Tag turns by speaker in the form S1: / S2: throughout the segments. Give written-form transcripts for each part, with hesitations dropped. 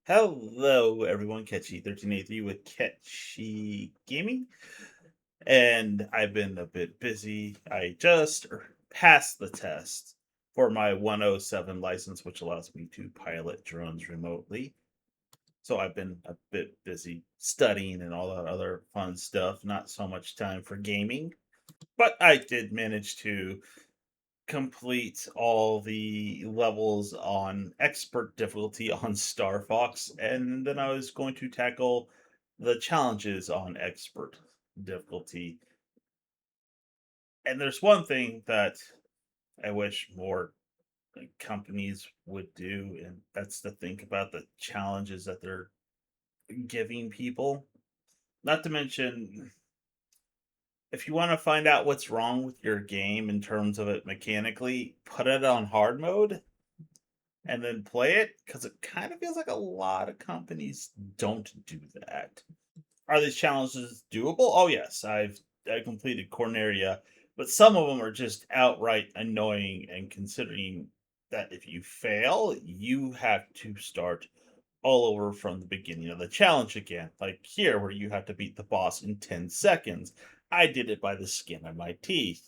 S1: Hello, everyone. Catchy1383 with Catchy Gaming. And I've been a bit busy. I just passed the test for my 107 license, which allows me to pilot drones remotely. So I've been a bit busy studying and all that other fun stuff. Not so much time for gaming. But I did manage to complete all the levels on expert difficulty on Star Fox, and then I was going to tackle the challenges on expert difficulty. And there's one thing that I wish more companies would do, and that's to think about the challenges that they're giving people. Not to mention, if you want to find out what's wrong with your game in terms of it mechanically, put it on hard mode and then play it because it kind of feels like a lot of companies don't do that. Are these challenges doable? Oh yes, I completed Corneria, but some of them are just outright annoying. And considering that if you fail, you have to start all over from the beginning of the challenge again. Like here, where you have to beat the boss in 10 seconds. I did it by the skin of my teeth.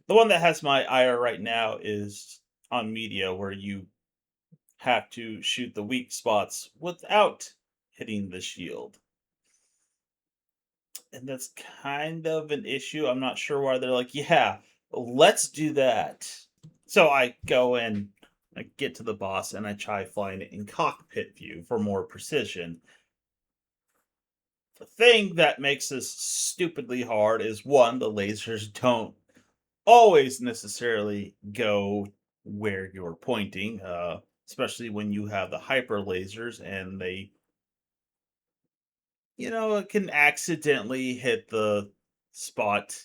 S1: The one that has my ire right now is on media, where you have to shoot the weak spots without hitting the shield. And that's kind of an issue. I'm not sure why they're like, yeah, let's do that. So I go in, I get to the boss, and I try flying it in cockpit view for more precision. The thing that makes this stupidly hard is one, the lasers don't always necessarily go where you're pointing, especially when you have the hyper lasers and it can accidentally hit the spot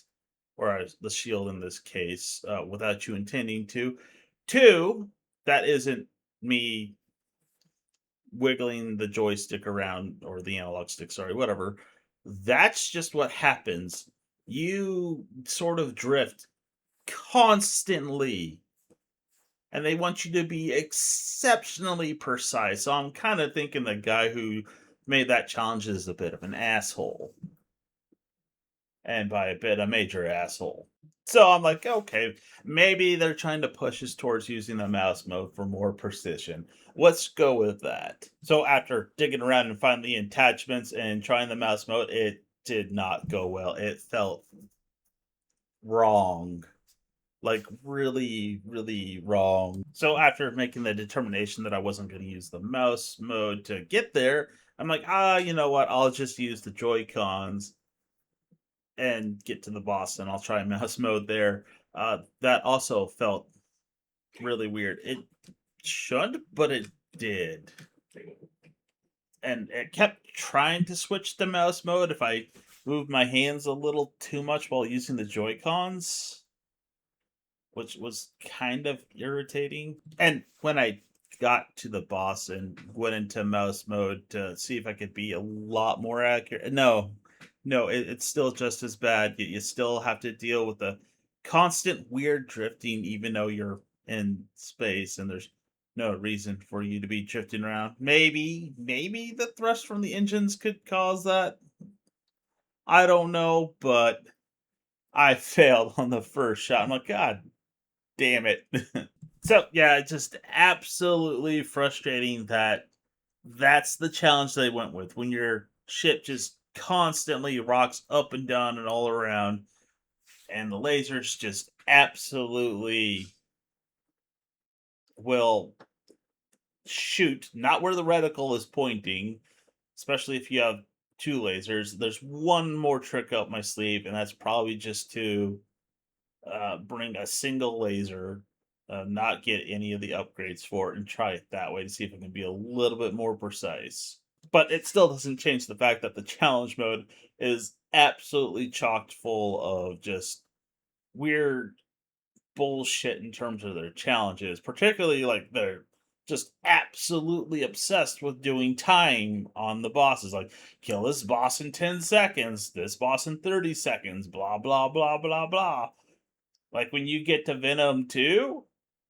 S1: or the shield in this case without you intending to. Two, that isn't me wiggling the joystick around or the analog stick, sorry, whatever. That's just what happens. You sort of drift constantly, and they want you to be exceptionally precise. So I'm kind of thinking the guy who made that challenge is a bit of an asshole. And by a bit, a major asshole. So I'm like, okay, maybe they're trying to push us towards using the mouse mode for more precision. Let's go with that. So after digging around and finding the attachments and trying the mouse mode, it did not go well. It felt wrong. Like really, really wrong. So after making the determination that I wasn't going to use the mouse mode to get there, I'm like, you know what? I'll just use the Joy Cons and get to the boss, and I'll try mouse mode there. That also felt really weird. It should, but it did. And it kept trying to switch to mouse mode if I moved my hands a little too much while using the Joy Cons, which was kind of irritating. And when I got to the boss and went into mouse mode to see if I could be a lot more accurate, no, it's still just as bad. You still have to deal with the constant weird drifting, even though you're in space and there's no reason for you to be drifting around. Maybe the thrust from the engines could cause that. I don't know, but I failed on the first shot. I'm like, God damn it. So yeah, it's just absolutely frustrating that that's the challenge they went with when your ship just constantly rocks up and down and all around, and the lasers just absolutely will shoot not where the reticle is pointing, especially if you have two lasers. There's one more trick up my sleeve, and that's probably just to bring a single laser, not get any of the upgrades for it, and try it that way to see if it can be a little bit more precise. But it still doesn't change the fact that the challenge mode is absolutely chocked full of just weird bullshit in terms of their challenges, particularly like they're just absolutely obsessed with doing time on the bosses. Like, kill this boss in 10 seconds, this boss in 30 seconds, blah, blah, blah, blah, blah. Like when you get to Venom 2,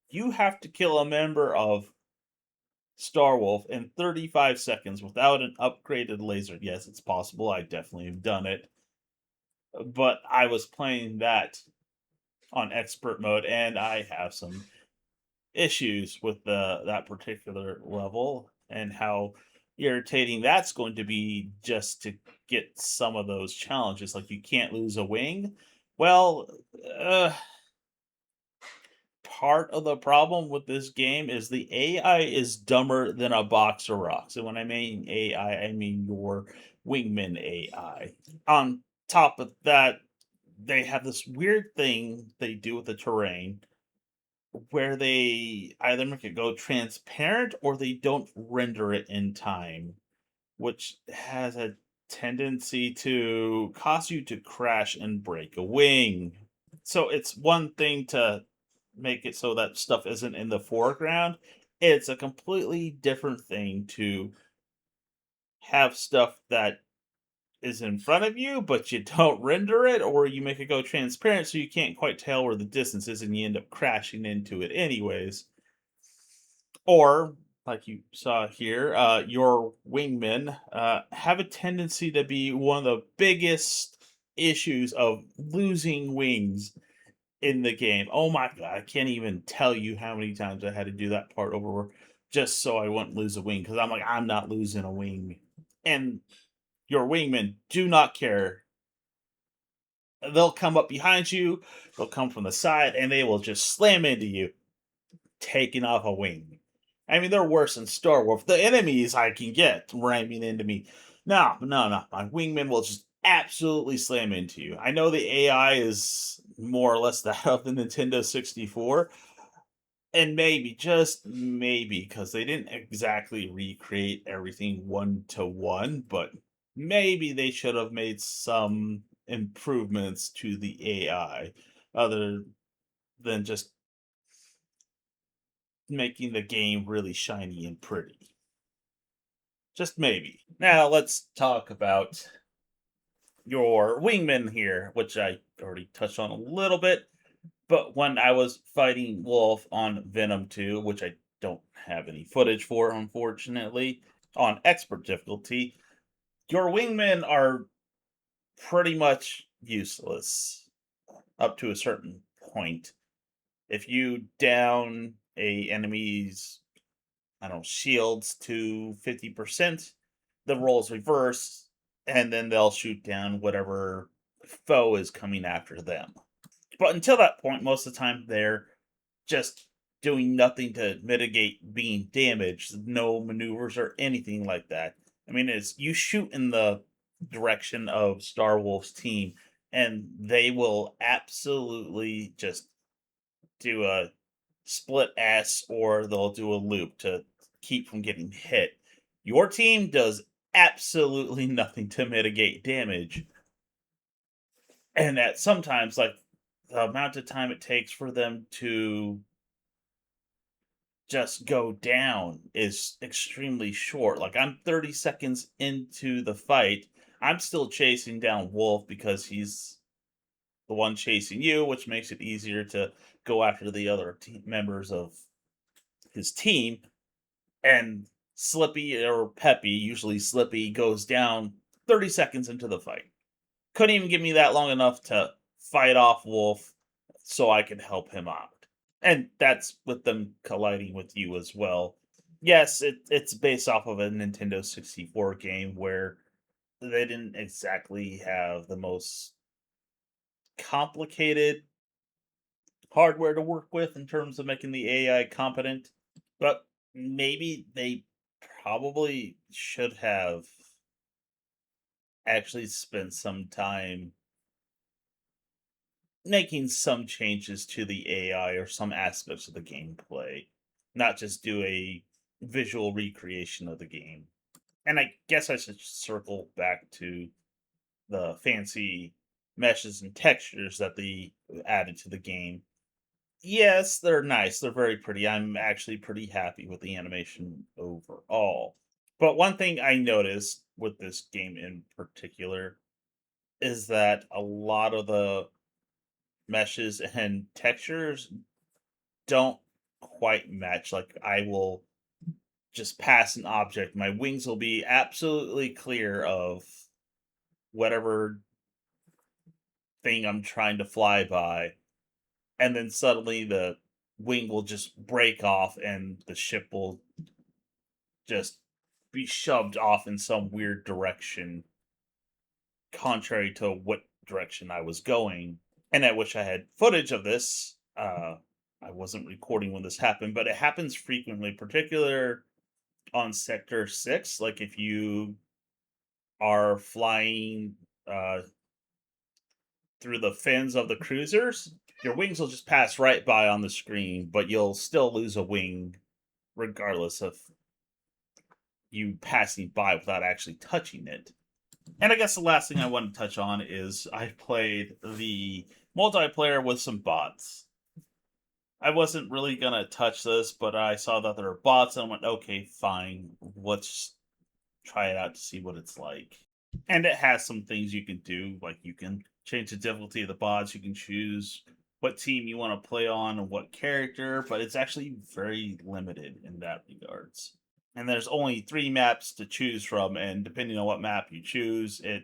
S1: you have to kill a member of Star Wolf in 35 seconds without an upgraded laser. Yes, it's possible. I definitely have done it. But I was playing that on expert mode, and I have some issues with that particular level and how irritating that's going to be just to get some of those challenges. Like you can't lose a wing. Well, uh, part of the problem with this game is the AI is dumber than a box of rocks. And when I mean AI, I mean your wingman AI. On top of that, they have this weird thing they do with the terrain where they either make it go transparent or they don't render it in time, which has a tendency to cause you to crash and break a wing. So it's one thing to make it so that stuff isn't in the foreground. It's a completely different thing to have stuff that is in front of you, but you don't render it, or you make it go transparent so you can't quite tell where the distance is and you end up crashing into it anyways. Or, like you saw here, your wingmen have a tendency to be one of the biggest issues of losing wings in the game. Oh my god, I can't even tell you how many times I had to do that part over just so I wouldn't lose a wing because I'm like, I'm not losing a wing. And your wingmen do not care. They'll come up behind you, they'll come from the side, and they will just slam into you, taking off a wing. I mean, they're worse than Star Wars. The enemies I can get ramming into me. No, no, no. My wingman will just absolutely slam into you. I know the AI is more or less that of the Nintendo 64, and maybe, just maybe, because they didn't exactly recreate everything one to one, but maybe they should have made some improvements to the AI other than just making the game really shiny and pretty. Just maybe. Now let's talk about your wingman here, which I already touched on a little bit. But when I was fighting Wolf on Venom 2, which I don't have any footage for, unfortunately, on expert difficulty, your wingmen are pretty much useless up to a certain point. If you down a enemy's, I don't know, shields to 50%, the rolls reverse, and then they'll shoot down whatever foe is coming after them. But until that point, most of the time they're just doing nothing to mitigate being damaged, no maneuvers or anything like that. I mean, it's you shoot in the direction of Star Wolf's team, and they will absolutely just do a split S or they'll do a loop to keep from getting hit. Your team does absolutely nothing to mitigate damage. And that sometimes, like, the amount of time it takes for them to just go down is extremely short. Like, I'm 30 seconds into the fight. I'm still chasing down Wolf because he's the one chasing you, which makes it easier to go after the other members of his team. And Slippy or Peppy, usually Slippy, goes down 30 seconds into the fight. Couldn't even give me that long enough to fight off Wolf so I could help him out. And that's with them colliding with you as well. Yes, it's based off of a Nintendo 64 game where they didn't exactly have the most complicated hardware to work with in terms of making the AI competent, but maybe they probably should have actually spent some time making some changes to the AI or some aspects of the gameplay, not just do a visual recreation of the game. And I guess I should circle back to the fancy meshes and textures that they added to the game. Yes, they're nice. They're very pretty. I'm actually pretty happy with the animation overall. But one thing I noticed with this game in particular is that a lot of the meshes and textures don't quite match. Like, I will just pass an object, my wings will be absolutely clear of whatever thing I'm trying to fly by, and then suddenly the wing will just break off and the ship will just be shoved off in some weird direction, contrary to what direction I was going. And I wish I had footage of this. I wasn't recording when this happened, but it happens frequently, particular on Sector 6. Like if you are flying uh, through the fins of the cruisers, your wings will just pass right by on the screen, but you'll still lose a wing regardless of you passing by without actually touching it. And I guess the last thing I want to touch on is I played the multiplayer with some bots. I wasn't really gonna touch this, but I saw that there are bots and I went, okay, fine, let's try it out to see what it's like. And it has some things you can do, like you can change the difficulty of the bots, you can choose what team you want to play on and what character, but it's actually very limited in that regards. And there's only 3 maps to choose from, and depending on what map you choose, it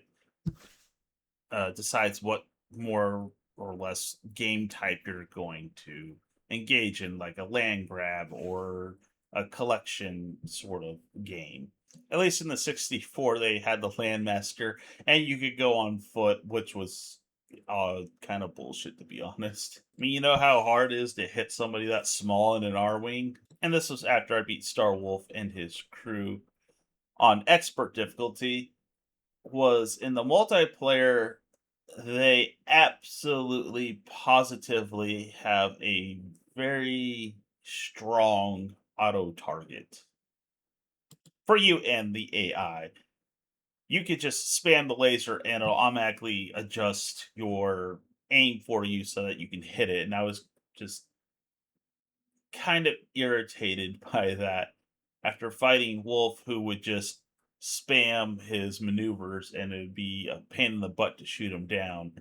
S1: decides what more or less game type you're going to engage in, like a land grab or a collection sort of game. At least in the 64, they had the Landmaster, and you could go on foot, which was kind of bullshit, to be honest. I mean, you know how hard it is to hit somebody that small in an R Wing? And this was after I beat Star Wolf and his crew on expert difficulty. Was in the multiplayer, they absolutely positively have a very strong auto target for you and the AI. You could just spam the laser and it'll automatically adjust your aim for you so that you can hit it. And I was just kind of irritated by that after fighting Wolf, who would just spam his maneuvers and it'd be a pain in the butt to shoot him down.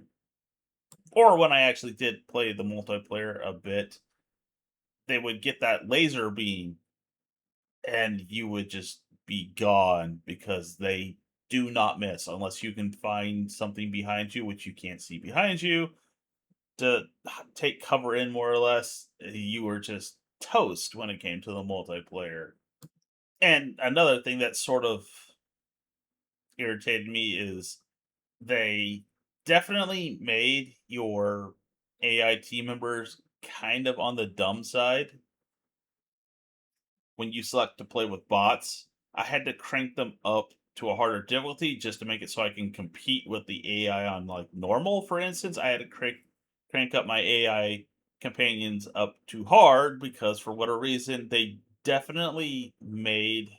S1: Or when I actually did play the multiplayer a bit, they would get that laser beam and you would just be gone because they do not miss unless you can find something behind you, which you can't see behind you, to take cover in more or less. You were just toast when it came to the multiplayer. And another thing that sort of irritated me is they definitely made your AI team members kind of on the dumb side when you select to play with bots. I had to crank them up to a harder difficulty just to make it so I can compete with the AI on like normal, for instance. I had to crank up my AI companions up too hard because for whatever reason they definitely made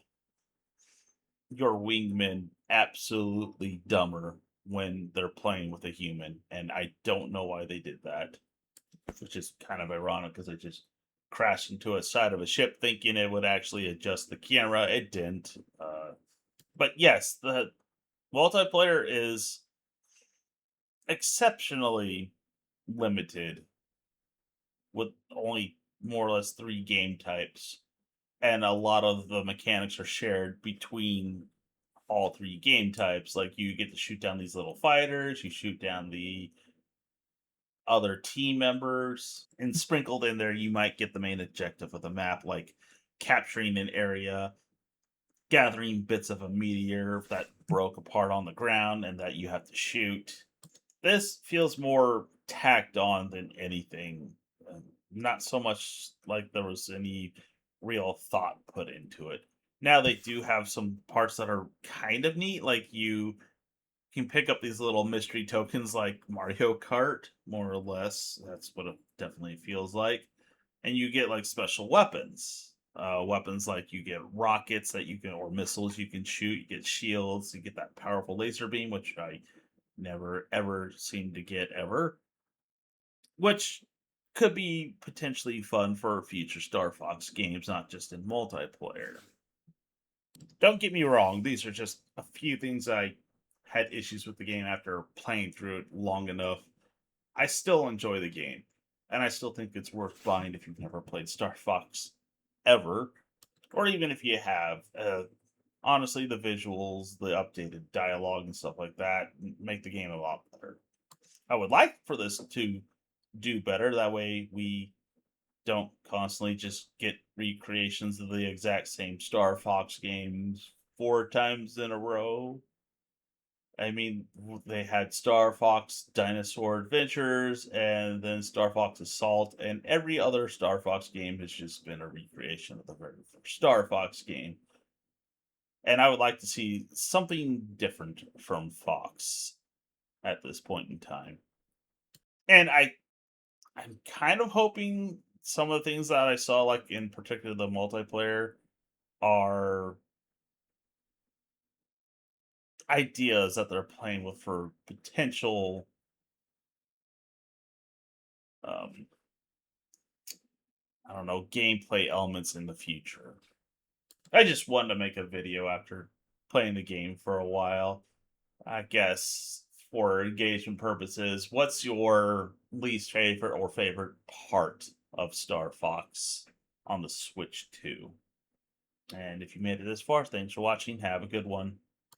S1: your wingmen absolutely dumber when they're playing with a human, and I don't know why they did that, which is kind of ironic because I just crashed into a side of a ship thinking it would actually adjust the camera. It didn't. But yes, the multiplayer is exceptionally limited with only more or less 3 game types, and a lot of the mechanics are shared between all 3 game types. Like you get to shoot down these little fighters, you shoot down the other team members, and sprinkled in there, you might get the main objective of the map, like capturing an area, gathering bits of a meteor that broke apart on the ground and that you have to shoot. This feels more tacked on than anything. Not so much like there was any real thought put into it. Now they do have some parts that are kind of neat, like you can pick up these little mystery tokens like Mario Kart, more or less. That's what it definitely feels like. And you get like special weapons. Weapons like you get rockets that you can, or missiles you can shoot. You get shields. You get that powerful laser beam, which I never ever seem to get ever. Which could be potentially fun for future Star Fox games, not just in multiplayer. Don't get me wrong, these are just a few things I had issues with the game after playing through it long enough. I still enjoy the game, and I still think it's worth buying if you've never played Star Fox ever. or even if you have, honestly, the visuals, the updated dialogue, and stuff like that make the game a lot better. I would like for this to do better. That way, we don't constantly just get recreations of the exact same Star Fox games 4 times in a row. I mean, they had Star Fox Dinosaur Adventures and then Star Fox Assault, and every other Star Fox game has just been a recreation of the very first Star Fox game. And I would like to see something different from Fox at this point in time. And I'm kind of hoping some of the things that I saw, like in particular the multiplayer, are ideas that they're playing with for potential um I don't know, gameplay elements in the future. I just wanted to make a video after playing the game for a while. I guess for engagement purposes, what's your least favorite or favorite part of Star Fox on the Switch 2? And if you made it this far, thanks for watching. Have a good one.